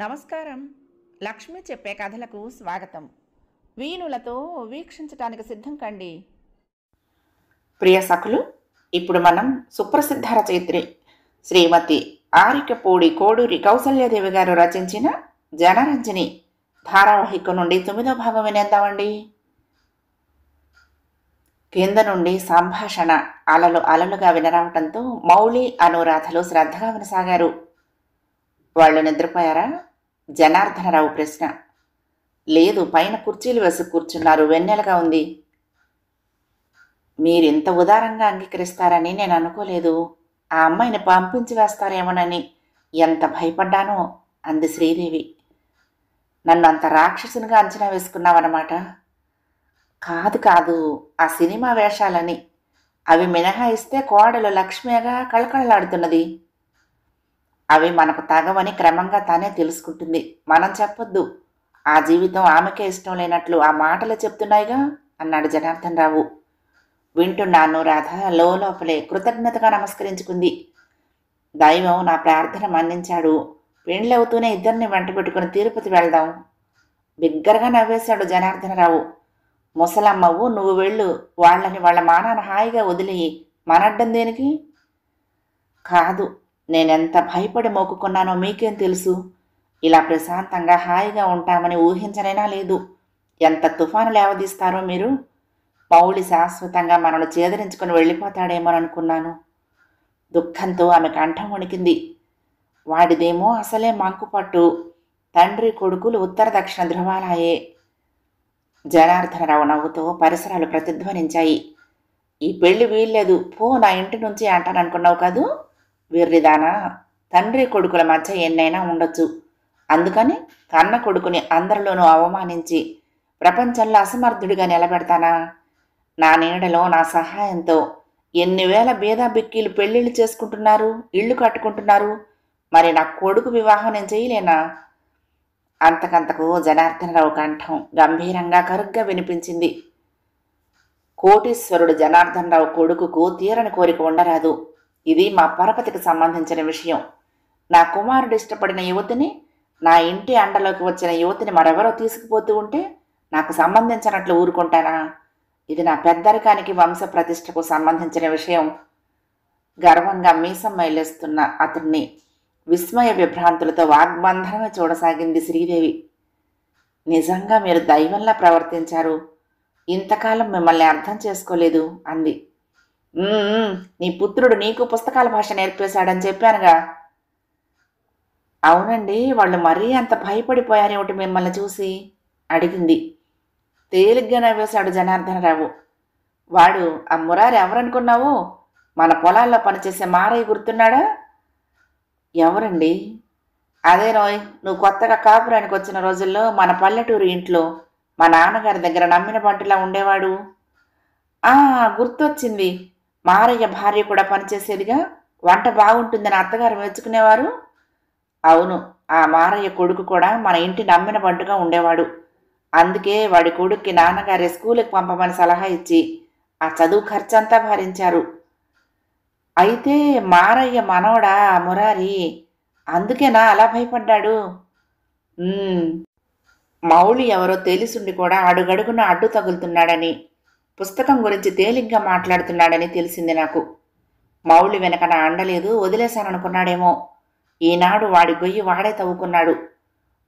నమస్కారం. లక్ష్మి చెప్పే కథలకు స్వాగతం. వీణులతో వీక్షించటానికి సిద్ధం కండి. ప్రియ సఖులు, ఇప్పుడు మనం సుప్రసిద్ధ రచయిత్రి శ్రీమతి ఆరికపూడి కోడూరి కౌసల్యాదేవి గారు రచించిన జనరంజని ధారావాహిక నుండి 9వ భాగం వినేద్దామండి. కింద నుండి సంభాషణ అలలు అలలుగా వినరావటంతో మౌళి అనురాధలు శ్రద్ధగా వినసాగారు. వాళ్ళు నిద్రపోయారా? జనార్దనరావు ప్రశ్న. లేదు, పైన కుర్చీలు వేసి కూర్చున్నారు, వెన్నెలగా ఉంది. మీరింత ఉదారంగా అంగీకరిస్తారని నేను అనుకోలేదు. ఆ అమ్మాయిని పంపించి వేస్తారేమోనని ఎంత భయపడ్డానో అంది శ్రీదేవి. నన్ను అంత రాక్షసునిగా అంచనా వేసుకున్నావన్నమాట. కాదు కాదు, ఆ సినిమా వేషాలని. అవి మినహాయిస్తే కోడలు లక్ష్మిగా కళకళలాడుతున్నది. అవి మనకు తగవని క్రమంగా తానే తెలుసుకుంటుంది. మనం చెప్పొద్దు. ఆ జీవితం ఆమెకే ఇష్టం లేనట్లు ఆ మాటలు చెప్తున్నాయిగా అన్నాడు జనార్దన్ రావు. వింటున్నాను రాధ లోపలే కృతజ్ఞతగా నమస్కరించుకుంది. దైవం నా ప్రార్థన మన్నించాడు. పెండ్లవుతూనే ఇద్దరిని వెంట పెట్టుకుని తిరుపతి వెళ్దాం. బిగ్గరగా నవ్వేశాడు జనార్దనరావు. ముసలమ్మవు, నువ్వు వెళ్ళు. వాళ్ళని వాళ్ళ మానాన్ని హాయిగా వదిలేయి. మనడ్డం దేనికి? కాదు, నేనెంత భయపడి మొక్కుకున్నానో మీకేం తెలుసు. ఇలా ప్రశాంతంగా హాయిగా ఉంటామని ఊహించనైనా లేదు. ఎంత తుఫాను లేవదీస్తారో మీరు. మౌళి శాశ్వతంగా మనను చేదరించుకుని వెళ్ళిపోతాడేమోననుకున్నాను. దుఃఖంతో ఆమె కంఠం వణికింది. వాడిదేమో అసలే మంకుపట్టు. తండ్రి కొడుకులు ఉత్తర దక్షిణ ధృవాలాయే. జనార్దనరావు నవ్వుతో పరిసరాలు ప్రతిధ్వనించాయి. ఈ పెళ్లి వీల్లేదు, పో, నా ఇంటి నుంచి అంటాననుకున్నావు కాదు. వెర్రిదానా, తండ్రి కొడుకుల మధ్య ఎన్నైనా ఉండొచ్చు. అందుకని కన్న కొడుకుని అందరిలోనూ అవమానించి ప్రపంచంలో అసమర్థుడిగా నిలబెడతానా? నా నీడలో నా సహాయంతో ఎన్ని వేల బీదా బిక్కీలు పెళ్ళిళ్ళు చేసుకుంటున్నారు, ఇళ్ళు కట్టుకుంటున్నారు. మరి నా కొడుకు వివాహం నేను చేయలేనా? అంతకంతకు జనార్దనరావు కంఠం గంభీరంగా కరుగ్గా వినిపించింది. కోటీశ్వరుడు జనార్దనరావు కొడుకుకు తీరని కోరిక ఉండరాదు. ఇది మా పరపతికి సంబంధించిన విషయం. నా కుమారుడు ఇష్టపడిన యువతిని, నా ఇంటి అండలోకి వచ్చిన యువతిని మరెవరో తీసుకుపోతూ ఉంటే నాకు సంబంధించినట్లు ఊరుకుంటానా? ఇది నా పెద్దరికానికి వంశ ప్రతిష్టకు సంబంధించిన విషయం. గర్వంగా మీసం మైలేస్తున్న అతన్ని విస్మయ విభ్రాంతులతో వాగ్బంధనమే చూడసాగింది శ్రీదేవి. నిజంగా మీరు దైవంలా ప్రవర్తించారు. ఇంతకాలం మిమ్మల్ని అర్థం చేసుకోలేదు అంది. నీ పుత్రుడు నీకు పుస్తకాల భాష నేర్పేశాడని చెప్పానుగా. అవునండి, వాళ్ళు మరీ అంత భయపడిపోయారేమిటి మిమ్మల్ని చూసి అడిగింది. తేలిగ్గా నవ్వేశాడు జనార్దనరావు. వాడు ఆ మురారి ఎవరనుకున్నావు? మన పొలాల్లో పనిచేసే మారయ్య గుర్తున్నాడా? ఎవరండి? అదే రోయ్, నువ్వు కొత్తగా కాపురానికి వచ్చిన రోజుల్లో మన పల్లెటూరు ఇంట్లో మా నాన్నగారి దగ్గర నమ్మిన బంటులా ఉండేవాడు. గుర్తొచ్చింది. మారయ్య భార్య కూడా పనిచేసేదిగా. వంట బాగుంటుందని అత్తగారు మెచ్చుకునేవారు. అవును, ఆ మారయ్య కొడుకు కూడా మన ఇంటి నమ్మిన బంటుగా ఉండేవాడు. అందుకే వాడి కొడుక్కి నాన్నగారి స్కూలుకి పంపమని సలహా ఇచ్చి ఆ చదువు ఖర్చంతా భరించారు. అయితే మారయ్య మనవడా మురారి? అందుకేనా అలా భయపడ్డాడు? మౌళి ఎవరో తెలిసుండి కూడా అడుగడుగున అడ్డు తగులుతున్నాడని, పుస్తకం గురించి తేలిగ్గా మాట్లాడుతున్నాడని తెలిసింది నాకు. మౌళి వెనక నా అండలేదు, వదిలేశాననుకున్నాడేమో. ఈనాడు వాడి గొయ్యి వాడే తవ్వుకున్నాడు.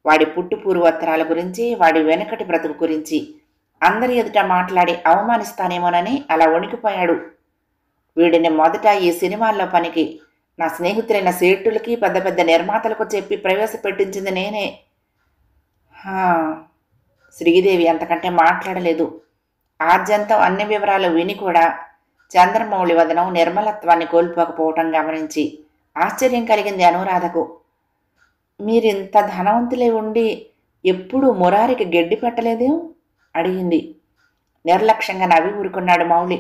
వాడి పుట్టు పూర్వోత్తరాల గురించి, వాడి వెనకటి బ్రతుకు గురించి అందరి ఎదుట మాట్లాడి అవమానిస్తానేమోనని అలా వణికిపోయాడు. వీడిని మొదట ఈ సినిమాల్లో పనికి నా స్నేహితులైన సేట్టులకి పెద్ద పెద్ద నిర్మాతలకు చెప్పి ప్రవేశపెట్టించింది నేనే. శ్రీదేవి అంతకంటే మాట్లాడలేదు. ఆద్యంతం అన్ని వివరాలు విని కూడా చంద్రమౌళి వదనం నిర్మలత్వాన్ని కోల్పోకపోవటం గమనించి ఆశ్చర్యం కలిగింది అనురాధకు. మీరింత ధనవంతులే ఉండి ఎప్పుడూ మురారికి గెడ్డి పెట్టలేదే అడిగింది. నిర్లక్ష్యంగా నవ్వి ఊరుకున్నాడు మౌళి.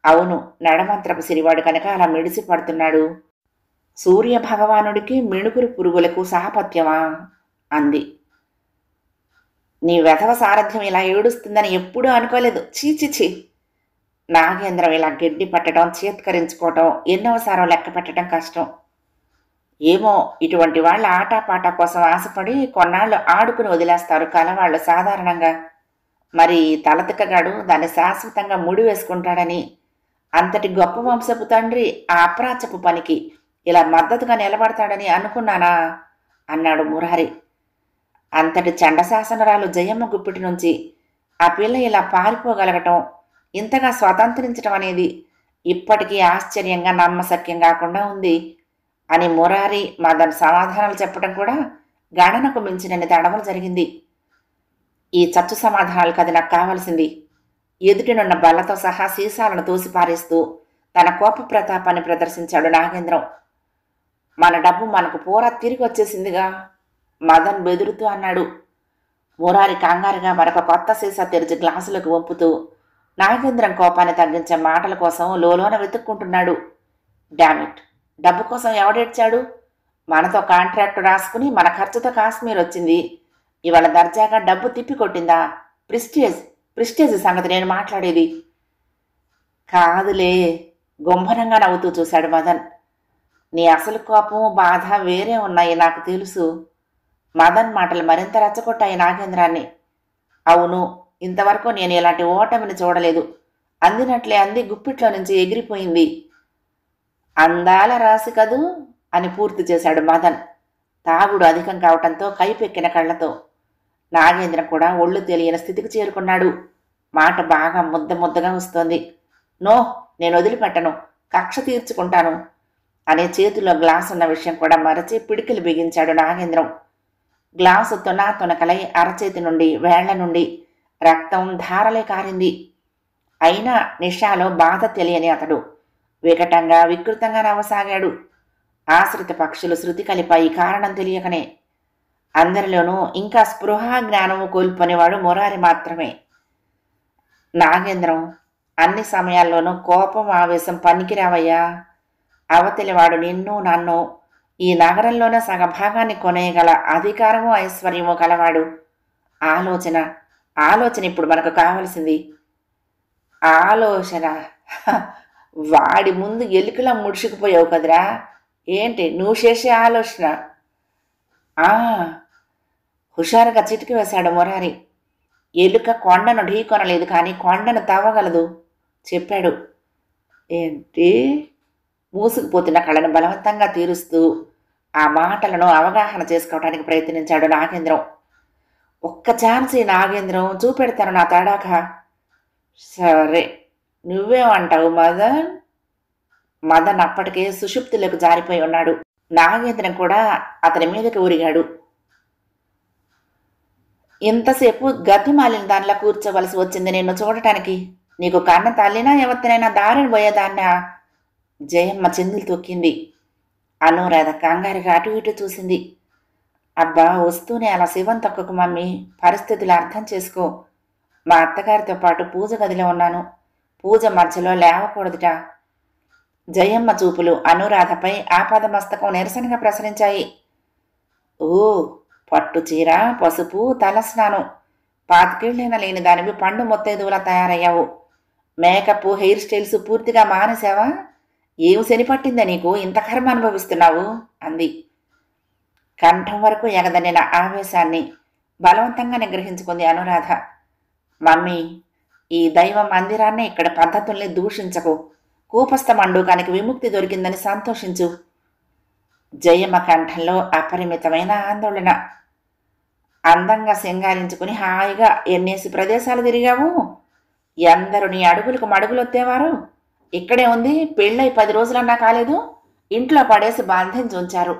అవును, నడమంత్రపు సిరివాడు కనుక అలా మిడిసి పడుతున్నాడు. సూర్య భగవానుడికి మిణుకురు పురుగులకు సహపత్యమా అంది. నీ వెధవ సారథ్యం ఇలా ఏడుస్తుందని ఎప్పుడూ అనుకోలేదు. చీచిచి. నాగేంద్రం ఇలా గెడ్డి పట్టడం, చేత్కరించుకోవటం ఎన్నోసారో లెక్క పెట్టడం కష్టం. ఏమో, ఇటువంటి వాళ్ళ ఆటాపాట కోసం ఆశపడి కొన్నాళ్ళు ఆడుకుని వదిలేస్తారు కలవాళ్ళు సాధారణంగా. మరి తలతిక్కగాడు దాన్ని శాశ్వతంగా ముడి వేసుకుంటాడని, అంతటి గొప్ప వంశపు తండ్రి ఆ అప్రాచపు పనికి ఇలా మద్దతుగా నిలబడతాడని అనుకున్నానా అన్నాడు మురారి. అంతటి చండశాసనరాలు జయమ్మ గుప్పిటి నుంచి ఆ పిల్ల ఇలా పారిపోగలగటం, ఇంతగా స్వతంత్రించటం అనేది ఇప్పటికీ ఆశ్చర్యంగా నమ్మశక్యం కాకుండా ఉంది అని మురారి మదన్ సమాధానాలు చెప్పడం కూడా గణనకు మించినన్ని తడవలు జరిగింది. ఈ చచ్చు సమాధానాలు కది నాకు కావలసింది. ఎదుటినున్న బల్లతో సహా సీసాలను తోసిపారేస్తూ తన కోప ప్రతాపాన్ని ప్రదర్శించాడు నాగేంద్రం. మన డబ్బు మనకు పూరా తిరిగి వచ్చేసిందిగా మదన్ బెదురుతూ అన్నాడు. మురారి కంగారుగా మరొక కొత్త సీసా తెరిచి గ్లాసులకు వంపుతూ నాగేంద్రం కోపాన్ని తగ్గించే మాటల కోసం లోలోన వెతుక్కుంటున్నాడు. డామిట్, డబ్బు కోసం ఎవడేడ్చాడు? మనతో కాంట్రాక్టు రాసుకుని మన ఖర్చుతో కాశ్మీర్ వచ్చింది. ఇవాళ దర్జాగా డబ్బు తిప్పి కొట్టిందా? ప్రిస్టేజ్ సంగతి నేను మాట్లాడేది. కాదులే, గుంభనంగా నవ్వుతూ చూశాడు మదన్. నీ అసలు కోపం బాధ వేరే ఉన్నాయి నాకు తెలుసు. మదన్ మాటలు మరింత రెచ్చగొట్టాయి నాగేంద్రాన్ని. అవును, ఇంతవరకు నేను ఇలాంటి ఓటమిని చూడలేదు. అందినట్లే అంది గుప్పిట్లో నుంచి ఎగిరిపోయింది. అందాల రాసి కదూ అని పూర్తి చేశాడు మదన్, తాగుడు అధికం కావటంతో కైపెక్కిన కళ్ళతో. నాగేంద్ర కూడా ఒళ్ళు తెలియని స్థితికి చేరుకున్నాడు. మాట బాగా ముద్దగా వస్తోంది. నో, నేను వదిలిపెట్టను, కక్ష తీర్చుకుంటాను అనే చేతిలో గ్లాసు ఉన్న విషయం కూడా మరచి పిడికిలు బిగించాడు నాగేంద్రం. గ్లాసు తొనకలై అరచేతి నుండి వేళ్ల నుండి రక్తం ధారలే కారింది. అయినా నిషాలో బాధ తెలియని అతడు వికటంగా వికృతంగా నవ్వసాగాడు. ఆశ్రిత పక్షులు శృతి కలిపాయి కారణం తెలియకనే. అందరిలోనూ ఇంకా స్పృహ జ్ఞానము కోల్పోనేవాడు మురారి మాత్రమే. నాగేంద్రం, అన్ని సమయాల్లోనూ కోపం ఆవేశం పనికిరావయ్యా. అవతలివాడు నిన్ను నన్ను ఈ నగరంలోనే సగభాగాన్ని కొనేయగల అధికారము ఐశ్వర్యము కలవాడు. ఆలోచన ఇప్పుడు మనకు కావలసింది. ఆలోచన? వాడి ముందు ఎలుకలా ముడుచుకుపోయావు కదరా. ఏంటి నువ్వు చేసే ఆలోచన? హుషారుగా చిటికి వేశాడు మురారి. ఎలుక కొండను ఢీకొనలేదు, కానీ కొండను తవ్వగలదు చెప్పాడు. ఏంటి? మూసుకుపోతున్న కళ్ళను బలవంతంగా తీరుస్తూ ఆ మాటలను అవగాహన చేసుకోవడానికి ప్రయత్నించాడు నాగేంద్రం. ఒక్క ఛాన్స్ ఈ నాగేంద్రం, చూపెడతాను నా తడాక. సరే, నువ్వేమంటావు మదన్? మదన్ అప్పటికే సుషుప్తిలోకి జారిపోయి ఉన్నాడు. నాగేంద్రం కూడా అతని మీదకి ఊరిగాడు. ఇంతసేపు గతిమాలిన దానిలా కూర్చోవలసి వచ్చింది నిన్ను చూడటానికి. నీకు కన్న తల్లినా ఎవరినైనా దారిని పోయేదాన్నా? జయమ్మ చిందులు తొక్కింది. అనురాధ కంగారుగా అటు ఇటు చూసింది. అబ్బా, వస్తూనే అలా శివం తొక్కకు మమ్మీ, పరిస్థితులు అర్థం చేసుకో. మా అత్తగారితో పాటు పూజ గదిలో ఉన్నాను, పూజ మధ్యలో లేవకూడదుట. జయమ్మ చూపులు అనురాధపై ఆపాదమస్తకం నిరసనగా ప్రసరించాయి. ఓ, పట్టు చీర, పసుపు, తలస్నానం, పాతికేళ్లైనా లేని దానివి పండు మొత్తేదువులా తయారయ్యావు. మేకప్, హెయిర్ స్టైల్స్ పూర్తిగా మానేశావా? ఏం శనిపట్టిందా నీకు ఇంత కర్మ అనుభవిస్తున్నావు అంది. కంఠం వరకు ఎగదనిన ఆవేశాన్ని బలవంతంగా నిగ్రహించుకుంది అనురాధ. మమ్మీ, ఈ దైవ మందిరాన్ని ఇక్కడ పద్ధతుల్ని దూషించకు. కూపస్థ మండూకానికి విముక్తి దొరికిందని సంతోషించు. జయమ్మ కంఠంలో అపరిమితమైన ఆందోళన. అందంగా సింగారించుకుని హాయిగా ఎన్నేసి ప్రదేశాలు తిరిగావు. ఎందరు నీ అడుగులకు మడుగులొత్తేవారు. ఇక్కడే ఉంది, పెళ్ళై 10 రోజులన్నా కాలేదు, ఇంట్లో పడేసి బంధించి ఉంచారు.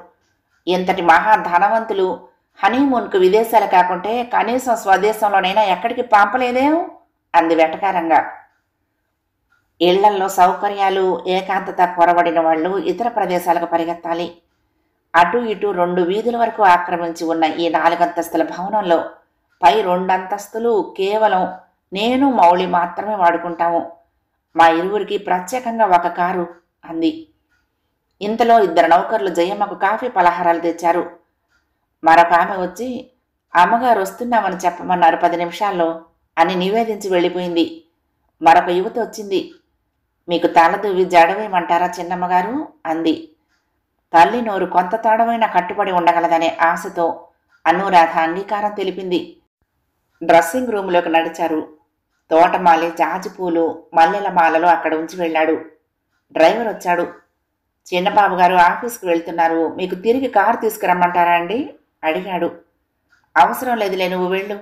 ఇంతటి మహా ధనవంతులు హనీమూన్కు విదేశాలు కాకుంటే కనీసం స్వదేశంలోనైనా ఎక్కడికి పంపలేదేం అంది వెటకారంగా. ఇళ్లల్లో సౌకర్యాలు, ఏకాంతత కొరబడిన వాళ్ళు ఇతర ప్రదేశాలకు పరిగెత్తాలి. అటు ఇటు 2 వీధుల వరకు ఆక్రమించి ఉన్న ఈ 4 అంతస్తుల భవనంలో పై 2 అంతస్తులు కేవలం నేను మౌళి మాత్రమే వాడుకుంటాము. మా ఇరువురికి ప్రత్యేకంగా ఒక కారు అంది. ఇంతలో 2 నౌకర్లు జయమ్మకు కాఫీ పలహారాలు తెచ్చారు. మరొక ఆమె వచ్చి అమ్మగారు వస్తున్నామని చెప్పమన్నారు 10 నిమిషాల్లో అని నివేదించి వెళ్ళిపోయింది. మరొక యువత వచ్చింది. మీకు తలదూవి జడవేయమంటారా చిన్నమ్మగారు అంది. తల్లి నోరు కొంత తడవైనా కట్టుబడి ఉండగలదనే ఆశతో అనురాధ అంగీకారం తెలిపింది. డ్రెస్సింగ్ రూములోకి నడిచారు. తోటమాలి జాజిపూలు మల్లెల మాలలు అక్కడ ఉంచి వెళ్ళాడు. డ్రైవర్ వచ్చాడు. చిన్నబాబు గారు ఆఫీస్కి వెళ్తున్నారు, మీకు తిరిగి కారు తీసుకురమ్మంటారా అండి అడిగాడు. అవసరం లేదులే, నువ్వు వెళ్ళు.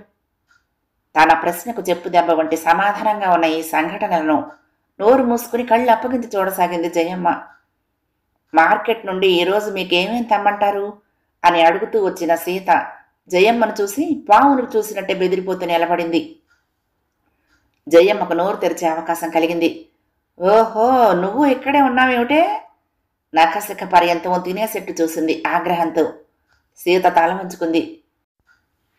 తన ప్రశ్నకు చెప్పు దెబ్బ వంటి సమాధానంగా ఉన్న ఈ సంఘటనలను నోరు మూసుకుని కళ్ళు అప్పగించి చూడసాగింది జయమ్మ. మార్కెట్ నుండి ఈరోజు మీకేమేం తెమ్మంటారు అని అడుగుతూ వచ్చిన సీత జయమ్మను చూసి పావును చూసినట్టే బెదిరిపోతూ నిలబడింది. జయమ్మకు నోరు తెరిచే అవకాశం కలిగింది. ఓహో, నువ్వు ఇక్కడే ఉన్నావేమిటే? నఖశిఖ పర్యంతం తినేసెట్టు చూసింది ఆగ్రహంతో. సీత తల వంచుకుంది.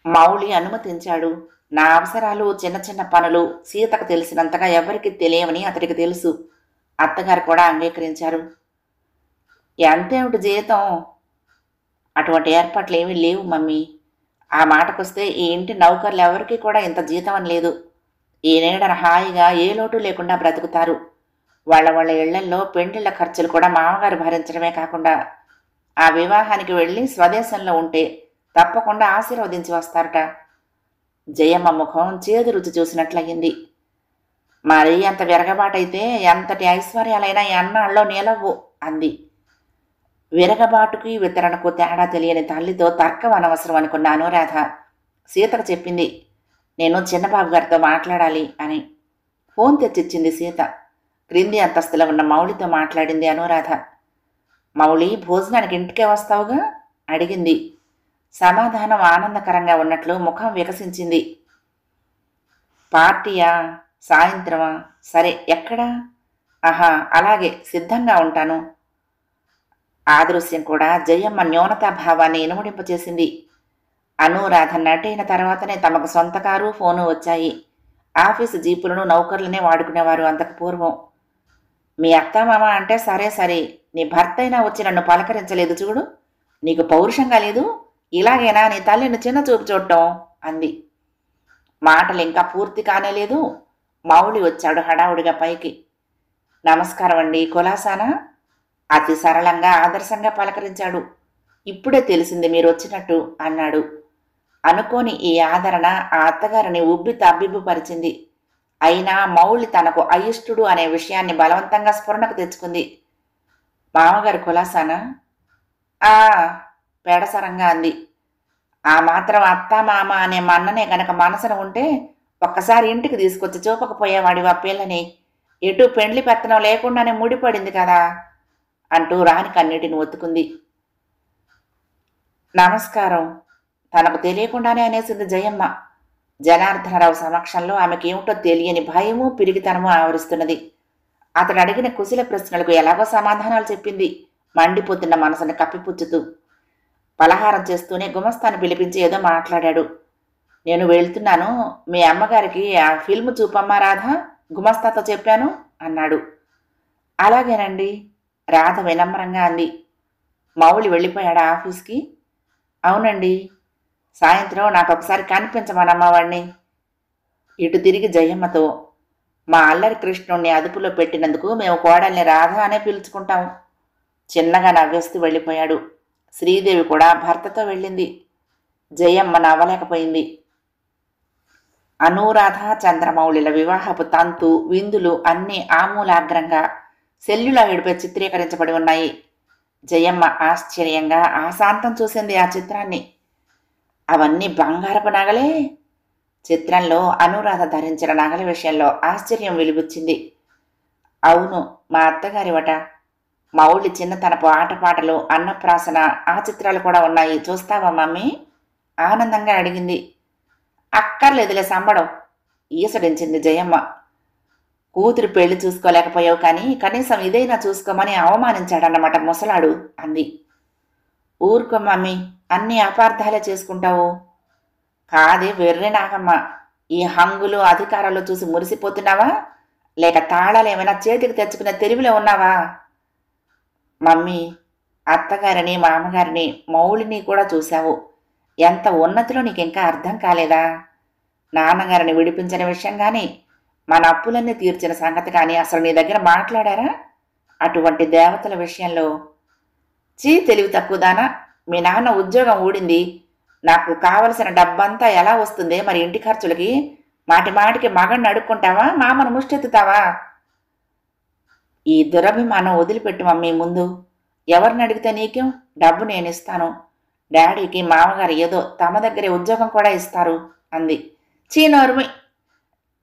మౌళి అనుమతించాడు. నా అవసరాలు, చిన్న చిన్న పనులు సీతకు తెలిసినంతగా ఎవరికి తెలియవని అతడికి తెలుసు. అత్తగారు కూడా అంగీకరించారు. ఎంతేమిటి జీతం? అటువంటి ఏర్పాట్లు ఏమీ లేవు మమ్మీ. ఆ మాటకొస్తే ఈ ఇంటి నౌకర్లు ఎవరికీ కూడా ఇంత జీతం అని లేదు. ఈ నీడన హాయిగా ఏ లోటు లేకుండా బ్రతుకుతారు. వాళ్ళ ఇళ్లల్లో పెండిళ్ల ఖర్చులు కూడా మామగారు భరించడమే కాకుండా ఆ వివాహానికి వెళ్ళి స్వదేశంలో ఉంటే తప్పకుండా ఆశీర్వదించి వస్తారట. జయమ్మ ముఖం చేదు రుచి చూసినట్లయింది. మరీ అంత విరగబాటైతే ఎంతటి ఐశ్వర్యాలైనా ఎన్నాళ్ళలో నిలవు అంది. విరగబాటుకి వితరణకు తేడా తెలియని తల్లితో తర్కం అనవసరం అనుకున్న అనురాధ సీతకు చెప్పింది, నేను చిన్నబాబు గారితో మాట్లాడాలి అని. ఫోన్ తెచ్చిచ్చింది సీత. క్రింది అంతస్తులో ఉన్న మౌళితో మాట్లాడింది అనురాధ. మౌళి, భోజనానికి ఇంటికే వస్తావుగా అడిగింది. సమాధానం ఆనందకరంగా ఉన్నట్లు ముఖం వికసించింది. పార్టీయా? సాయంత్రమా? సరే, ఎక్కడా? ఆహా, అలాగే, సిద్ధంగా ఉంటాను. ఆ దృశ్యం కూడా జయమ్మ న్యూనతాభావాన్ని ఇనుమడింపచేసింది. అనురాధ నటైన తర్వాతనే తమకు సొంత కారు, ఫోను వచ్చాయి. ఆఫీసు జీపులను నౌకర్లనే వాడుకునేవారు అంతకు పూర్వం. మీ అత్తమామ అంటే సరే సరే, నీ భర్త అయినా వచ్చి నన్ను పలకరించలేదు చూడు, నీకు పౌరుషంగా లేదు? ఇలాగేనా నీ తల్లిని చిన్న చూపు చూడటం అంది. మాటలు ఇంకా పూర్తి కానేలేదు. మౌళి వచ్చాడు హడావుడిగా పైకి. నమస్కారం అండి, కులాసానా? అతి సరళంగా ఆదర్శంగా పలకరించాడు. ఇప్పుడే తెలిసింది మీరు వచ్చినట్టు అన్నాడు. అనుకోని ఈ ఆదరణ ఆ అత్తగారిని ఉబ్బి తబ్బిబ్బుపరిచింది. అయినా మౌళి తనకు అయిష్టుడు అనే విషయాన్ని బలవంతంగా స్ఫురణకు తెచ్చుకుంది. మామగారు కులాసానా? పెడసరంగా అంది. ఆ మాత్రం అత్తా మామ అనే మన్ననే గనక మనసున ఉంటే ఒక్కసారి ఇంటికి తీసుకొచ్చి చూపకపోయేవాడివా పిల్లని? ఎటు పెండ్లి పెత్తనం లేకుండానే ముడిపడింది కదా అంటూ రాని కన్నీటిని ఒత్తుకుంది. నమస్కారం తనకు తెలియకుండానే అనేసింది జయమ్మ. జనార్దనరావు సమక్షంలో ఆమెకేమిటో తెలియని భయము, పిరిగితనము ఆవరిస్తున్నది. అతడు అడిగిన కుశల ప్రశ్నలకు ఎలాగో సమాధానాలు చెప్పింది, మండిపోతున్న మనసును కప్పిపుచ్చుతూ. పలహారం చేస్తూనే గుమస్తాను పిలిపించి ఏదో మాట్లాడాడు. నేను వెళ్తున్నాను, మీ అమ్మగారికి ఆ ఫిల్మ్ చూపమ్మా రాధ, గుమస్తాతో చెప్పాను అన్నాడు. అలాగేనండి, రాధ వినమ్రంగా అంది. మౌళి వెళ్ళిపోయాడా ఆఫీస్కి? అవునండి. సాయంత్రం నాకు ఒకసారి కనిపించమనమ్మా వాడిని. ఇటు తిరిగి జయమ్మతో, మా అల్లరి కృష్ణుణ్ణి అదుపులో పెట్టినందుకు మేము కోడల్ని రాధ అనే పిలుచుకుంటాం. చిన్నగా నవ్వేస్తూ వెళ్ళిపోయాడు. శ్రీదేవి కూడా భర్తతో వెళ్ళింది. జయమ్మ నవ్వలేకపోయింది. అనురాధ చంద్రమౌళిల వివాహపు తంతు, విందులు అన్నీ ఆమూలాగ్రంగా సెల్యులాయిడ్పై చిత్రీకరించబడి ఉన్నాయి. జయమ్మ ఆశ్చర్యంగా ఆశాంతం చూసింది ఆ చిత్రాన్ని. అవన్నీ బంగారపు నగలే. చిత్రంలో అనురాధ ధరించిన నగల విషయంలో ఆశ్చర్యం వెలుబుచ్చింది. అవును, మా అత్తగారివట. మౌళి చిన్నతనపు ఆటపాటలు, అన్నప్రాసన ఆ చిత్రాలు కూడా ఉన్నాయి, చూస్తావా మమ్మీ ఆనందంగా అడిగింది. అక్కర్లేదులే సంబడం ఈసడించింది జయమ్మ. కూతురు పెళ్లి చూసుకోలేకపోయావు కానీ కనీసం ఇదైనా చూసుకోమని అవమానించాడన్నమాట ముసలాడు అంది. ఊరుకో మమ్మీ, అన్ని అపార్థాలే చేసుకుంటావు. కాదే వెర్రి నాగమ్మ, ఈ హంగులు అధికారాలు చూసి మురిసిపోతున్నావా, లేక తాళాలు ఏమైనా చేతికి తెచ్చుకునే తెలివిలో ఉన్నావా? మమ్మీ, అత్తగారిని, మామగారిని, మౌళిని కూడా చూశావు. ఎంత ఉన్నతిలో నీకింకా అర్థం కాలేదా? నాన్నగారిని విడిపించిన విషయం కానీ, మన అప్పులన్నీ తీర్చిన సంగతి కానీ అసలు నీ దగ్గర మాట్లాడారా? అటువంటి దేవతల విషయంలో తెలివి తక్కువదానా, మీ నాన్న ఉద్యోగం ఊడింది, నాకు కావలసిన డబ్బంతా ఎలా వస్తుందే మరి ఇంటి ఖర్చులకి? మాటి మాటికి మగడిని అడుక్కుంటావా, మామను ముష్టెత్తుతావా? ఈ దురభిమానం వదిలిపెట్టు మమ్మీ ముందు. ఎవరిని అడిగితే నీకేం? డబ్బు నేను ఇస్తాను. డాడీకి మామగారు ఏదో తమ దగ్గరే ఉద్యోగం కూడా ఇస్తారు అంది. చీనోర్మి,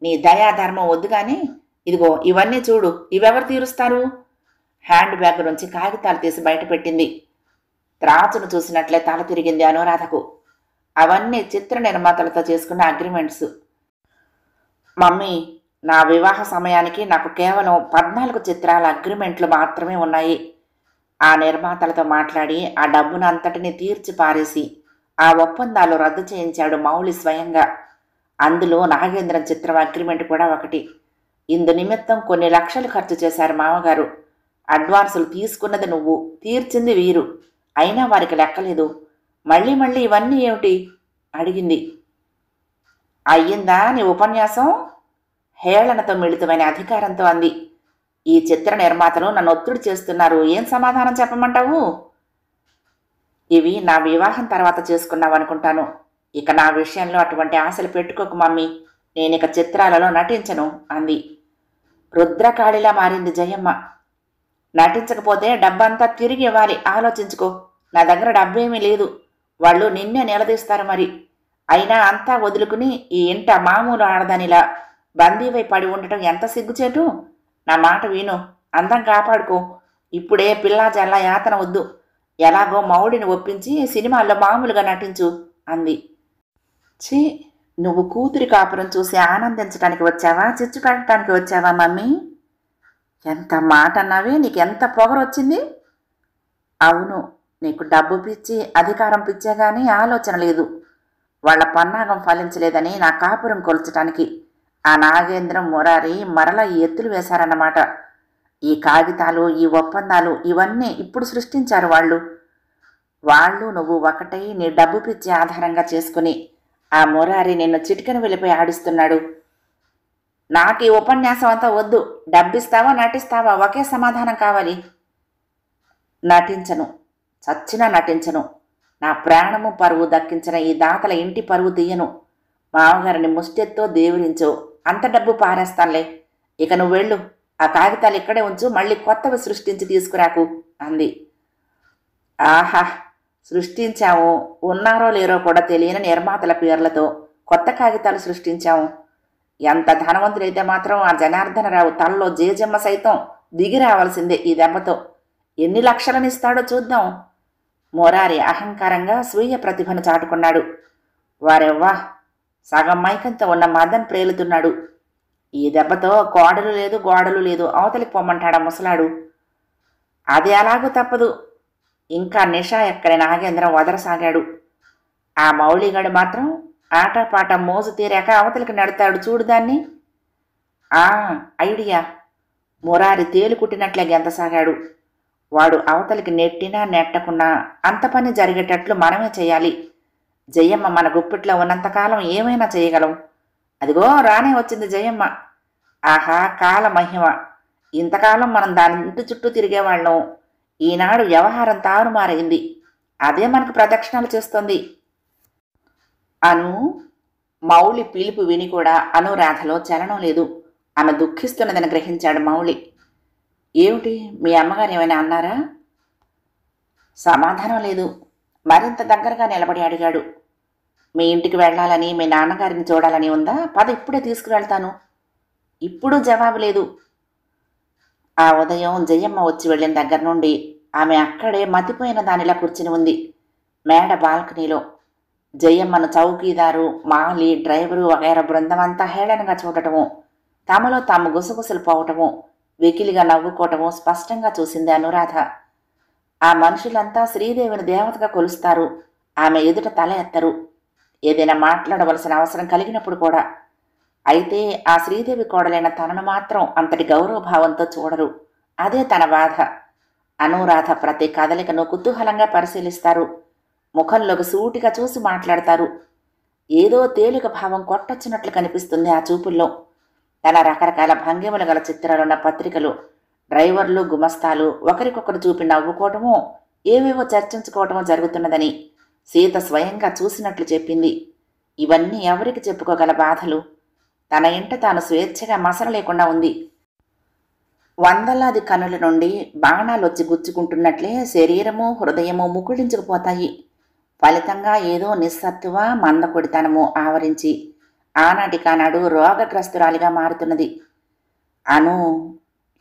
నీ దయాధర్మం వద్దు కానీ ఇదిగో ఇవన్నీ చూడు, ఇవెవరు తీరుస్తారు? హ్యాండ్ బ్యాగ్ నుంచి కాగితాలు తీసి బయటపెట్టింది. త్రాచును చూసినట్లే తల తిరిగింది అనురాధకు. అవన్నీ చిత్ర నిర్మాతలతో చేసుకున్న అగ్రిమెంట్స్. మమ్మీ, నా వివాహ సమయానికి నాకు కేవలం 14 చిత్రాల అగ్రిమెంట్లు మాత్రమే ఉన్నాయి. ఆ నిర్మాతలతో మాట్లాడి ఆ డబ్బును అంతటినీ తీర్చి పారేసి ఆ ఒప్పందాలు రద్దు చేయించాడు మౌళి స్వయంగా. అందులో నాగేంద్రం చిత్రం అగ్రిమెంట్ కూడా ఒకటి. ఇందు నిమిత్తం కొన్ని లక్షలు ఖర్చు చేశారు మామగారు. అడ్వాన్సులు తీసుకున్నది నువ్వు, తీర్చింది వీరు. అయినా వారికి లెక్కలేదు. మళ్ళీ మళ్ళీ ఇవన్నీ ఏమిటి అడిగింది. అయ్యిందా నీ ఉపన్యాసం? హేళనతో మిళితమైన అధికారంతో అంది. ఈ చిత్ర నిర్మాతలు నన్ను ఒత్తిడి చేస్తున్నారు, ఏం సమాధానం చెప్పమంటావు? ఇవి నా వివాహం తర్వాత చేసుకున్నావనుకుంటాను. ఇక నా విషయంలో అటువంటి ఆశలు పెట్టుకోకు మమ్మీ, నేనిక చిత్రాలలో నటించను అంది. రుద్రకాళిలా మారింది జయమ్మ. నటించకపోతే డబ్బంతా తిరిగి ఇవ్వాలి, ఆలోచించుకో. నా దగ్గర డబ్బేమీ లేదు, వాళ్ళు నిన్నే నిలదీస్తారు మరి. అయినా అంతా వదులుకుని ఈ ఇంట మామూలు ఆడదానిలా బందీవై పడి ఉండటం ఎంత సిగ్గుచేటు. నా మాట విను, అందం కాపాడుకో. ఇప్పుడే పిల్లా జల్లా యాతన వద్దు. ఎలాగో మౌడిని ఒప్పించి సినిమాల్లో మామూలుగా నటించు అంది. ఛీ, నువ్వు కూతురి కాపురం చూసి ఆనందించడానికి వచ్చావా, చిచ్చు పెట్టడానికి వచ్చావా మమ్మీ? ఎంత మాట అన్నావే, నీకెంత పొగరొచ్చింది? అవును, నీకు డబ్బు పిచ్చి అధికారం పిచ్చే గానీ ఆలోచన లేదు. వాళ్ల పన్నాగం ఫలించలేదని నా కాపురం కొల్చటానికి ఆ నాగేంద్రం మురారి మరలా ఈ ఎత్తులు వేశారన్నమాట. ఈ కాగితాలు, ఈ ఒప్పందాలు ఇవన్నీ ఇప్పుడు సృష్టించారు వాళ్ళు నువ్వు ఒకటై నీ డబ్బు పిచ్చి ఆధారంగా చేసుకుని ఆ మురారి నిన్ను చిటికను వెళ్ళిపోయి ఆడిస్తున్నాడు. నాకు ఈ ఉపన్యాసం అంతా వద్దు. డబ్బిస్తావా నటిస్తావా, ఒకే సమాధానం కావాలి. నటించను, చచ్చినా నటించను. నా ప్రాణము పరువు దక్కించిన ఈ దాతల ఇంటి పరువు తీయను. మామగారిని ముష్టెత్తో దేవురించో అంత డబ్బు పారేస్తానులే. ఇక నువ్వు వెళ్ళు, ఆ కాగితాలు ఇక్కడే ఉంచు, మళ్ళీ కొత్తవి సృష్టించి తీసుకురాకు అంది. ఆహా, సృష్టించాము, ఉన్నారో లేరో కూడా తెలియని నిర్మాతల పేర్లతో కొత్త కాగితాలు సృష్టించాము. ఎంత ధనవంతుడైతే మాత్రం ఆ జనార్దనరావు తలలో జేజమ్మ సైతం దిగి రావాల్సిందే ఈ దెబ్బతో. ఎన్ని లక్షలనిస్తాడో చూద్దాం. మురారి అహంకారంగా స్వీయ ప్రతిభను చాటుకున్నాడు. వారెవ్వా, సగం మైకంతో ఉన్న మదన్ ప్రేలుతున్నాడు. ఈ దెబ్బతో కోడలు లేదు గోడలు లేదు, అవతలికి పొమ్మంటాడా ముసలాడు. అది అలాగూ తప్పదు. ఇంకా నిషా ఎక్కడి నాగేంద్రం వదరసాగాడు. ఆ మౌళిగాడు మాత్రం ఆటపాట మోజు తీరాక అవతలికి నడతాడు చూడు దాన్ని. ఐడియా. మురారి తేలుకుట్టినట్లే గెంతసాగాడు. వాడు అవతలికి నెట్టినా నెట్టకున్నా అంత పని జరిగేటట్లు మనమే చేయాలి. జయమ్మ మన గుప్పిట్లో ఉన్నంతకాలం ఏమైనా చేయగలం. అదిగో రానే వచ్చింది జయమ్మ. ఆహా, కాల మహిమ. ఇంతకాలం మనం దాని ఇంటి చుట్టూ తిరిగేవాళ్ళం. ఈనాడు వ్యవహారం తారుమారైంది. అదే మనకు ప్రదక్షిణాలు చేస్తోంది. అను, మౌళి పిలుపు విని కూడా అనురాధలో చలనం లేదు. ఆమె దుఃఖిస్తున్నదని గ్రహించాడు మౌళి. ఏమిటి, మీ అమ్మగారు ఏమైనా అన్నారా? సమాధానం లేదు. మరింత దగ్గరగా నిలబడి అడిగాడు. మీ ఇంటికి వెళ్ళాలని, మీ నాన్నగారిని చూడాలని ఉందా? పద, ఇప్పుడే తీసుకువెళ్తాను. ఇప్పుడు జవాబు లేదు. ఆ ఉదయం జయమ్మ వచ్చి వెళ్ళిన దగ్గర నుండి ఆమె అక్కడే మతిపోయిన దానిలా కూర్చుని ఉంది, మేడ బాల్కనీలో. జయమ్మను చౌకీదారు, మాలి, డ్రైవరు వగైరా బృందం అంతా హేళనగా చూడటము, తమలో తాము గుసగుసలు పోవటము, వెకిలిగా నవ్వుకోవటము స్పష్టంగా చూసింది అనురాధ. ఆ మనుషులంతా శ్రీదేవిని దేవతగా కొలుస్తారు. ఆమె ఎదుట తల ఎత్తరు, ఏదైనా మాట్లాడవలసిన అవసరం కలిగినప్పుడు కూడా. అయితే ఆ శ్రీదేవి కోడలైన తనను మాత్రం అంతటి గౌరవభావంతో చూడరు. అదే తన బాధ. అనురాధ ప్రతి కదలికను కుతూహలంగా పరిశీలిస్తారు. ముఖంలోకి సూటిగా చూసి మాట్లాడతారు. ఏదో తేలిక భావం కొట్టొచ్చినట్లు కనిపిస్తుంది ఆ చూపుల్లో. తన రకరకాల భంగిమలు గల చిత్రాలున్న పత్రికలు, డ్రైవర్లు, గుమస్తాలు ఒకరికొకరు చూపి నవ్వుకోవటము, ఏవేవో చర్చించుకోవటం జరుగుతున్నదని సీత స్వయంగా చూసినట్లు చెప్పింది. ఇవన్నీ ఎవరికి చెప్పుకోగల బాధలు? తన ఇంట తాను స్వేచ్ఛగా మసలలేకుండా ఉంది. వందలాది కనుల నుండి బాణాలొచ్చి గుచ్చుకుంటున్నట్లే శరీరము హృదయము ముకుళించుకుపోతాయి. ఫలితంగా ఏదో నిస్సత్తువ మందకొడితనము ఆవరించి ఆనాటికానాడు రోగగ్రస్తురాలిగా మారుతున్నది. అను,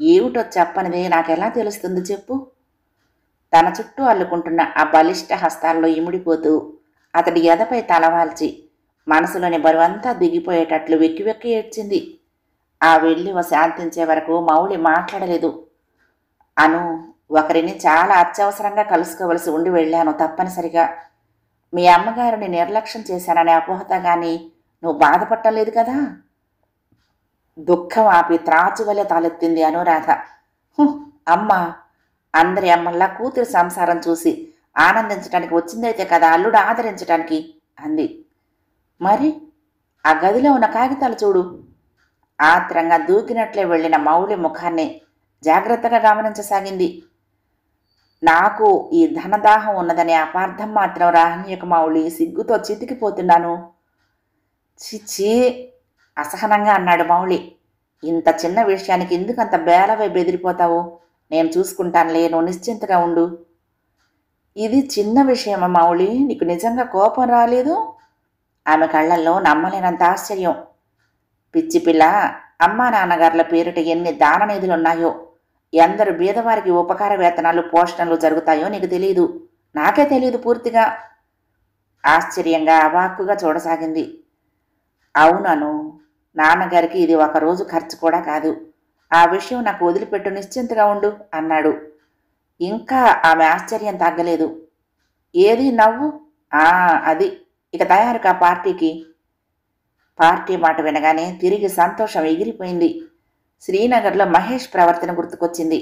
ఏమిటో చెప్పనిదే నాకెలా తెలుస్తుంది చెప్పు? తన చుట్టూ అల్లుకుంటున్న ఆ బలిష్ట హస్తాల్లో ఇమిడిపోతూ అతడి ఎదపై తలవాల్చి మనసులోని బరువంతా దిగిపోయేటట్లు వెక్కి వెక్కి ఏడ్చింది. ఆ వెళ్ళి శాంతించే వరకు మౌళి మాట్లాడలేదు. అను, ఒకరిని చాలా అత్యవసరంగా కలుసుకోవలసి ఉండి వెళ్ళాను తప్పనిసరిగా. మీ అమ్మగారిని నిర్లక్ష్యం చేశాననే అపోహత గాని నువ్వు బాధపట్టలేదు కదా? దుఃఖం ఆపి త్రాచువలే తాలెత్తింది అనురాధ. అమ్మా, అందరి అమ్మల్లా కూతురి సంసారం చూసి ఆనందించడానికి వచ్చిందైతే కదా అల్లుడు ఆదరించడానికి అంది. మరి ఆ గదిలో ఉన్న కాగితాలు చూడు. ఆత్రంగా దూకినట్లే వెళ్ళిన మౌళి ముఖాన్ని జాగ్రత్తగా గమనించసాగింది. నాకు ఈ ధనదాహం ఉన్నదనే అపార్థం మాత్రం రాహనీయక మౌళి, సిగ్గుతో చితికిపోతున్నాను. చిచ్చి, అసహనంగా అన్నాడు మౌళి. ఇంత చిన్న విషయానికి ఎందుకంత బేలవై బెదిరిపోతావు? నేను చూసుకుంటానులే, నువ్వు నిశ్చింతగా ఉండు. ఇది చిన్న విషయమా మౌళి? నీకు నిజంగా కోపం రాలేదు? ఆమె కళ్ళల్లో నమ్మలేనంత ఆశ్చర్యం. పిచ్చి పిల్ల, అమ్మా నాన్నగారుల పేరిట ఎన్ని దాన నిధులున్నాయో, ఎందరు బీదవారికి ఉపకార వేతనాలు పోషణలు జరుగుతాయో నీకు తెలియదు. నాకే తెలియదు పూర్తిగా. ఆశ్చర్యంగా అవాక్కుగా చూడసాగింది. అవునను, నాన్నగారికి ఇది ఒకరోజు ఖర్చు కూడా కాదు. ఆ విషయం నాకు వదిలిపెట్టు, నిశ్చింతగా ఉండు అన్నాడు. ఇంకా ఆమె ఆశ్చర్యం తగ్గలేదు. ఏది నవ్వు? అది, ఇక తయారు కా పార్టీకి. పార్టీ మాట వినగానే తిరిగి సంతోషం ఎగిరిపోయింది. శ్రీనగర్లో మహేష్ ప్రవర్తన గుర్తుకొచ్చింది.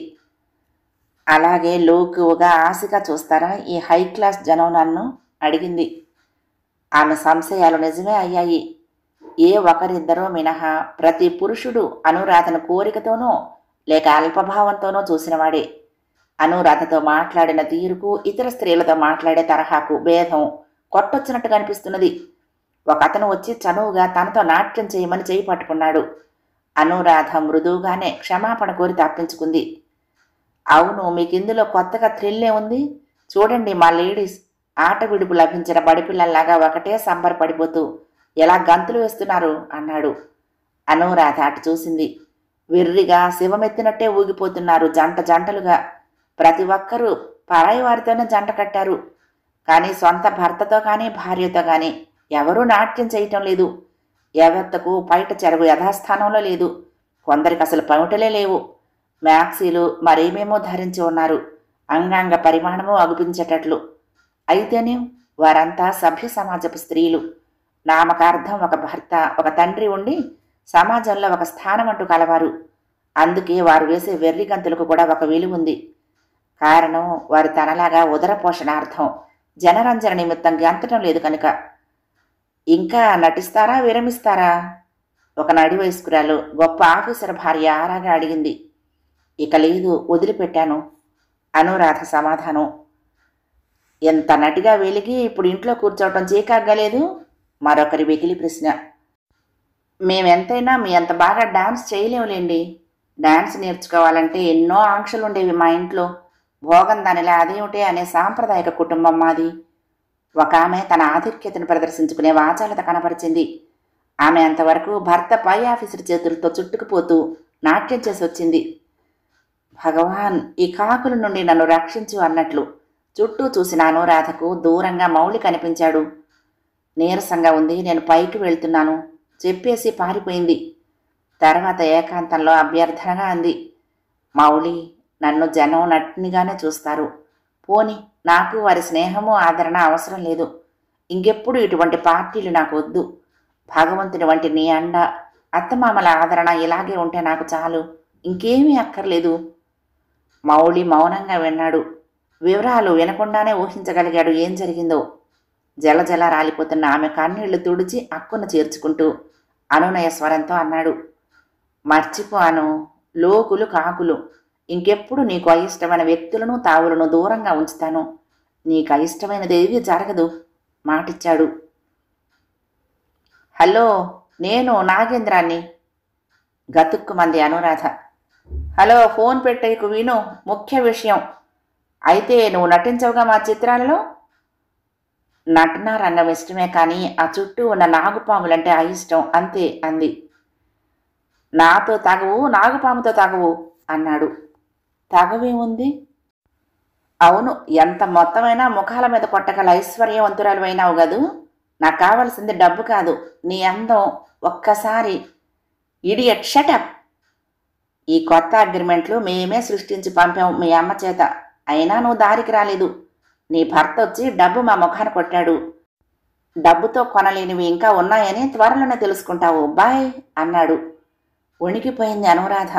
అలాగే లోకువగా ఆశగా చూస్తారా ఈ హై క్లాస్ జనం నన్ను అడిగింది. ఆమె సంశయాలు నిజమే అయ్యాయి. ఏ ఒకరిద్దరో మినహా ప్రతి పురుషుడు అనురాధను కోరికతోనో లేక అల్పభావంతోనో చూసినవాడే. అనురాధతో మాట్లాడిన తీరుకు ఇతర స్త్రీలతో మాట్లాడే తరహాకు భేదం కొట్టొచ్చినట్టుగా అనిపిస్తున్నది. ఒక అతను వచ్చి చనువుగా తనతో నాట్యం చేయమని చేయి పట్టుకున్నాడు. అనురాధ మృదువుగానే క్షమాపణ కోరి తప్పించుకుంది. అవును, మీకు ఇందులో కొత్తగా థ్రిల్లే ఉంది. చూడండి, మా లేడీస్ ఆట విడుపు లభించిన బడిపిల్లల్లాగా ఒకటే సంబరపడిపోతూ ఎలా గంతులు వేస్తున్నారు అన్నాడు. అనురాధ అటు చూసింది. వెర్రిగా శివమెత్తినట్టే ఊగిపోతున్నారు జంట జంటలుగా. ప్రతి ఒక్కరూ పరాయి వారితోనే జంట కట్టారు. కానీ సొంత భర్తతో కానీ భార్యతో కానీ ఎవరూ నాట్యం చేయటం లేదు. ఎవత్తకు పైట చెరువు యథాస్థానంలో లేదు. కొందరికి అసలు పమిటలే లేవు. మ్యాక్సీలు మరేమేమో ధరించి ఉన్నారు, అంగాంగ పరిమాణము అగుపించేటట్లు. అయితేనే వారంతా సభ్య సమాజపు స్త్రీలు. నామకార్థం ఒక భర్త, ఒక తండ్రి ఉండి సమాజంలో ఒక స్థానం అంటూ కలవారు. అందుకే వారు వేసే వెర్రి గంతులకు కూడా ఒక విలువ ఉంది. కారణం, వారు తనలాగా ఉదర పోషణార్థం, జనరంజన నిమిత్తం గంతటం లేదు కనుక. ఇంకా నటిస్తారా, విరమిస్తారా? ఒక నడి వయస్కురాలు గొప్ప ఆఫీసర్ భార్య ఆరాగా అడిగింది. ఇక లేదు, వదిలిపెట్టాను అనురాధ సమాధానం. ఎంత నటిగా వెలిగి ఇప్పుడు ఇంట్లో కూర్చోవటం చీకాగ్గలేదు? మరొకరి వెకిలి ప్రశ్న. మేమెంతైనా మీ అంత బాగా డాన్స్ చేయలేములేండి. డాన్స్ నేర్చుకోవాలంటే ఎన్నో ఆంక్షలు ఉండేవి మా ఇంట్లో. భోగం దానిలా అదేమిటే అనే సాంప్రదాయక కుటుంబం మాది. ఒక ఆమె తన ఆధిక్యతను ప్రదర్శించుకునే వాచాలత కనపరిచింది. ఆమె అంతవరకు భర్త పై ఆఫీసర్ చేతులతో చుట్టుకుపోతూ నాట్యం చేసి వచ్చింది. భగవాన్, ఈ కాకుల నుండి నన్ను రక్షించు అన్నట్లు చుట్టూ చూసిన అనురాధకు దూరంగా మౌళి కనిపించాడు. నీరసంగా ఉంది, నేను పైకి వెళ్తున్నాను చెప్పేసి పారిపోయింది. తర్వాత ఏకాంతంలో అభ్యర్థనగా అంది. మౌళి, నన్ను జనం నట్నిగానే చూస్తారు. పోని, నాకు వారి స్నేహము ఆదరణ అవసరం లేదు. ఇంకెప్పుడు ఇటువంటి పార్టీలు నాకు వద్దు. భగవంతుని వంటి నీ అండ, అత్తమామల ఆదరణ ఇలాగే ఉంటే నాకు చాలు, ఇంకేమీ అక్కర్లేదు. మౌళి మౌనంగా విన్నాడు. వివరాలు వినకుండానే ఊహించగలిగాడు ఏం జరిగిందో. జలజల రాలిపోతున్న ఆమె కన్నీళ్లు తుడిచి అక్కును చేర్చుకుంటూ అనునయ స్వరంతో అన్నాడు. మర్చిపోను, లోకులు కాకులు ఇంకెప్పుడు నీకు అయిష్టమైన వ్యక్తులను తావులను దూరంగా ఉంచుతాను. నీకు అయిష్టమైనదేవి జరగదు మాటిచ్చాడు. హలో, నేను నాగేంద్రాన్ని, గతుక్కుమంది అనురాధ. హలో, ఫోన్ పెట్టేకు విను, ముఖ్య విషయం. అయితే నువ్వు నటించవుగా మా చిత్రాలలో? నటనా రంగం ఇష్టమే కానీ ఆ చుట్టూ ఉన్న నాగుపాములంటే అయిష్టం అంతే అంది. నాతో తగవు, నాగుపాముతో తగవు అన్నాడు. తగవేముంది? అవును, ఎంత మొత్తమైనా ముఖాల మీద కొట్టగల ఐశ్వర్యవంతురాలు అయినావు గదు. నాకు కావలసింది డబ్బు కాదు, నీ అందం. ఒక్కసారి ఇడియట్ షటప్. ఈ కొత్త అగ్రిమెంట్లు మేమే సృష్టించి పంపాం మీ అమ్మ చేత. అయినా నువ్వు దారికి రాలేదు. నీ భర్త వచ్చి డబ్బు మా ముఖాన కొట్టాడు. డబ్బుతో కొనలేనివి ఇంకా ఉన్నాయని త్వరలోనే తెలుసుకుంటావు, బాయ్ అన్నాడు. వణికిపోయింది అనురాధ.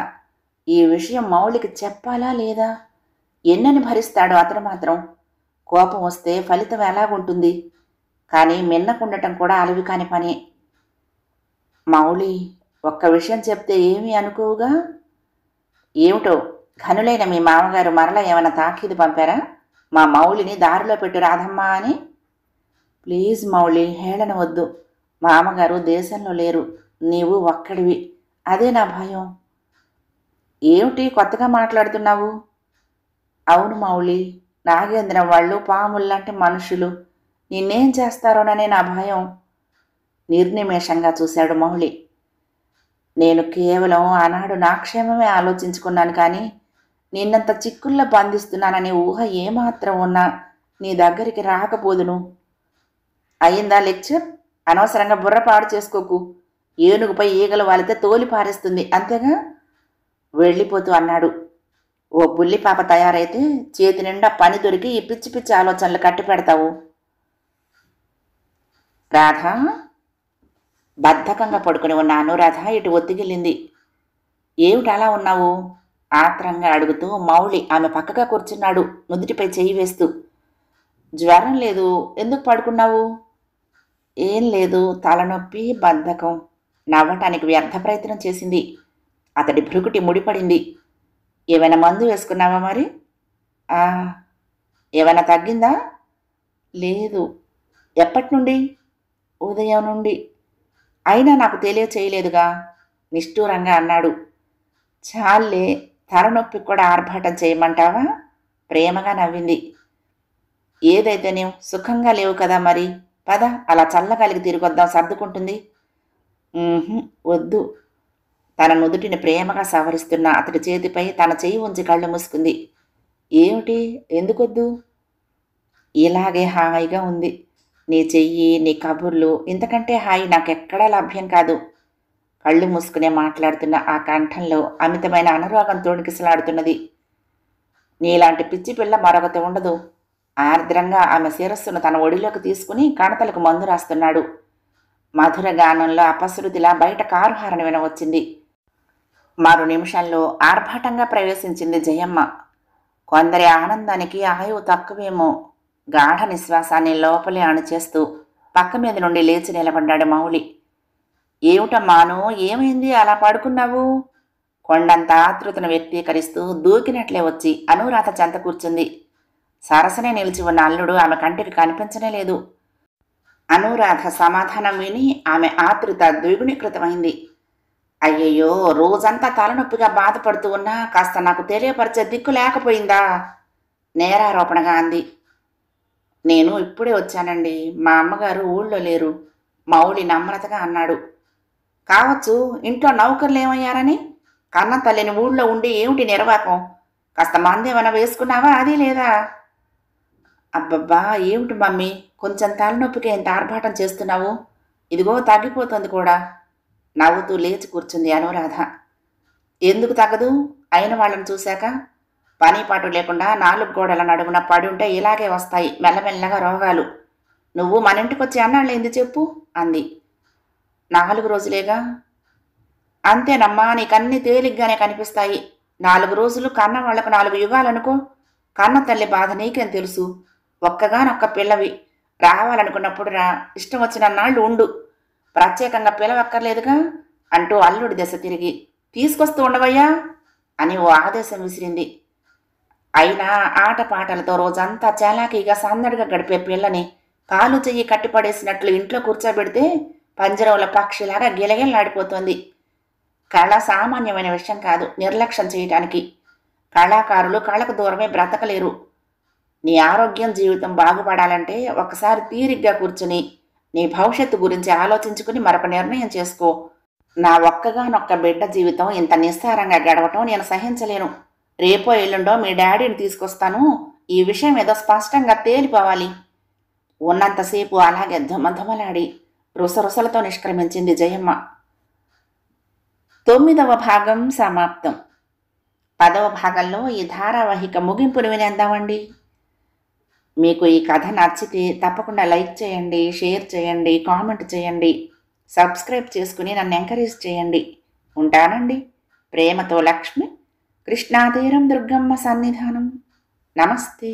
ఈ విషయం మౌళికి చెప్పాలా లేదా? ఎన్నని భరిస్తాడో అతడు మాత్రం. కోపం వస్తే ఫలితం ఎలాగుంటుంది? కానీ మిన్నకుండటం కూడా అలవి కాని పని. మౌళి, ఒక్క విషయం చెప్తే ఏమీ అనుకోవుగా? ఏమిటో? ఘనులైన మీ మామగారు మరలా ఏమైనా తాకీదు పంపారా? మా మౌళిని దారిలో పెట్టు రాధమ్మా అని. ప్లీజ్ మౌళి, హేళన వద్దు. మామగారు దేశంలో లేరు, నీవు ఒక్కడివి. అదే నా భయం. ఏమిటి కొత్తగా మాట్లాడుతున్నావు? అవును మౌళి, నాగేంద్రం వాళ్ళు పాముల్లాంటి మనుషులు. నిన్నేం చేస్తారోననే నా భయం. నిర్నిమేషంగా చూశాడు మౌళి. నేను కేవలం ఆనాడు నా క్షేమమే ఆలోచించుకున్నాను కానీ నిన్నంత చిక్కుల్లో బంధిస్తున్నాననే ఊహ ఏమాత్రం ఉన్నా నీ దగ్గరికి రాకపోదును. అయిందా లెక్చర్? అనవసరంగా బుర్ర పాడు చేసుకోకు. ఏనుగుపై ఈగలు వాలితే తోలి పారేస్తుంది, అంతేగా? వెళ్ళిపోతూ అన్నాడు. ఓ బుల్లి పాప తయారైతే చేతి నిండా పని దొరికి ఈ పిచ్చి పిచ్చి ఆలోచనలు కట్టి పెడతావు. రాధ, బద్ధకంగా పడుకుని ఉన్న అనురాధ ఇటు ఒత్తిగిల్లింది. ఏమిటి అలా ఉన్నావు? ఆత్రంగా అడుగుతూ మౌళి ఆమె పక్కగా కూర్చున్నాడు, నుదుటిపై చెయ్యి వేస్తూ. జ్వరం లేదు, ఎందుకు పడుకున్నావు? ఏం లేదు, తలనొప్పి, బద్ధకం. నవ్వటానికి వ్యర్థ ప్రయత్నం చేసింది. అతడి భృకుటి ముడిపడింది. ఏమైనా మందు వేసుకున్నావా మరి? ఏమైనా తగ్గిందా? లేదు. ఎప్పటి నుండి? ఉదయం నుండి. అయినా నాకు తెలియచేయలేదుగా, నిష్ఠూరంగా అన్నాడు. చాలే, తలనొప్పి కూడా ఆర్భాటం చేయమంటావా? ప్రేమగా నవ్వింది. ఏదైతే నీవు సుఖంగా లేవు కదా మరి. పద, అలా చల్లగాలికి తిరిగొద్దాం, సర్దుకుంటుంది. వద్దు. తన నుదుటిని ప్రేమగా సవరిస్తున్న అతడి చేతిపై తన చెయ్యి ఉంచి కళ్ళు మూసుకుంది. ఏమిటి, ఎందుకొద్దు? ఇలాగే హాయిగా ఉంది. నీ చెయ్యి, నీ కబుర్లు, ఇంతకంటే హాయి నాకెక్కడా లభ్యం కాదు. కళ్ళు మూసుకునే మాట్లాడుతున్న ఆ కంఠంలో అమితమైన అనురాగం తోడికిసలాడుతున్నది. నీలాంటి పిచ్చి పిల్ల మరొకటి ఉండదు. ఆర్ద్రంగా ఆమె శిరస్సును తన ఒడిలోకి తీసుకుని కణతలకు మందు రాస్తున్నాడు. మధుర గానంలో అపశృతిలా బయట కారు హారణ వినవచ్చింది. మరో నిమిషంలో ఆర్భాటంగా ప్రవేశించింది జయమ్మ. కొందరి ఆనందానికి ఆయువు తక్కువేమో. గాఢ నిశ్వాసాన్ని లోపలే అణుచేస్తూ పక్క మీద నుండి లేచి నిలబడ్డాడు మౌళి. ఏమిటమ్మాను, ఏమైంది, అలా పడుకున్నావు? కొండంత ఆతృతను వ్యక్తీకరిస్తూ దూకినట్లే వచ్చి అనురాధ చెంత కూర్చుంది. సరసనే నిలిచి ఉన్న అల్లుడు ఆమె కంటికి కనిపించనే లేదు. అనురాధ సమాధానం విని ఆమె ఆతృత ద్విగుణీకృతమైంది. అయ్యయ్యో, రోజంతా తలనొప్పిగా బాధపడుతూ ఉన్నా కాస్త నాకు తెలియపరిచే దిక్కు లేకపోయిందా? నేరారోపణగా అంది. నేను ఇప్పుడే వచ్చానండి, మా అమ్మగారు ఊళ్ళో లేరు, మౌళి నమ్రతగా అన్నాడు. కావచ్చు, ఇంట్లో నౌకర్లు ఏమయ్యారని. కన్న తల్లిని ఊళ్ళో ఉండి ఏమిటి నిర్వాకం? కాస్త మందేమైనా వేసుకున్నావా? అది లేదా? అబ్బబ్బా, ఏమిటి మమ్మీ, కొంచెం తలనొప్పికి ఎంత ఆర్భాటం చేస్తున్నావు? ఇదిగో తగ్గిపోతుంది కూడా. నవ్వుతూ లేచి కూర్చుంది అనురాధ. ఎందుకు తగ్గదు? అయిన వాళ్ళని చూశాక. పని పాటు లేకుండా 4 గోడల నడుమున పడి ఉంటే ఇలాగే వస్తాయి మెల్లమెల్లగా రోగాలు. నువ్వు మన ఇంటికొచ్చి అన్నాళ్ళు ఏంది చెప్పు అంది. 4 రోజులేగా. అంతేనమ్మా, నీకన్నీ తేలిగ్గానే కనిపిస్తాయి. 4 రోజులు కన్న వాళ్లకు 4 యుగాలనుకో. కన్న తల్లి బాధ నీకేం తెలుసు? ఒక్కగానొక్క పిల్లవి. రావాలనుకున్నప్పుడు రా, ఇష్టం వచ్చిన నాళ్ళు ఉండు. ప్రత్యేకంగా పిలవక్కర్లేదుగా అంటూ అల్లుడి దశ తిరిగి, తీసుకొస్తూ ఉండవయ్యా అని ఓ ఆదేశం విసిరింది. అయినా ఆటపాటలతో రోజంతా చాలాకీగా సందడిగా గడిపే పిల్లని కాలు చెయ్యి కట్టిపడేసినట్లు ఇంట్లో కూర్చోబెడితే పంజరంలో పక్షిలాగా గిలగిల్లాడిపోతోంది. కళ సామాన్యమైన విషయం కాదు నిర్లక్ష్యం చేయటానికి. కళాకారులు కళకు దూరమే బ్రతకలేరు. నీ ఆరోగ్యం జీవితం బాగుపడాలంటే ఒకసారి తీరిగ్గా కూర్చుని నీ భవిష్యత్తు గురించి ఆలోచించుకుని మరొక నిర్ణయం చేసుకో. నా ఒక్కగానొక్క బిడ్డ జీవితం ఇంత నిస్సారంగా గడవటం నేను సహించలేను. రేపో ఎల్లుండో మీ డాడీని తీసుకొస్తాను. ఈ విషయం ఏదో స్పష్టంగా తేలిపోవాలి. ఉన్నంతసేపు అలాగే ధుమధుమలాడి రుసరుసలతో నిష్క్రమించింది జయమ్మ. 9వ భాగం సమాప్తం. 10వ భాగంలో ఈ ధారావాహిక ముగింపును వినేద్దామండి. మీకు ఈ కథ నచ్చితే తప్పకుండా లైక్ చేయండి, షేర్ చేయండి, కామెంట్ చేయండి, సబ్స్క్రైబ్ చేసుకుని నన్ను ఎంకరేజ్ చేయండి. ఉంటానండి. ప్రేమతో లక్ష్మి, కృష్ణాతీరం దుర్గమ్మ సన్నిధానం. నమస్తే.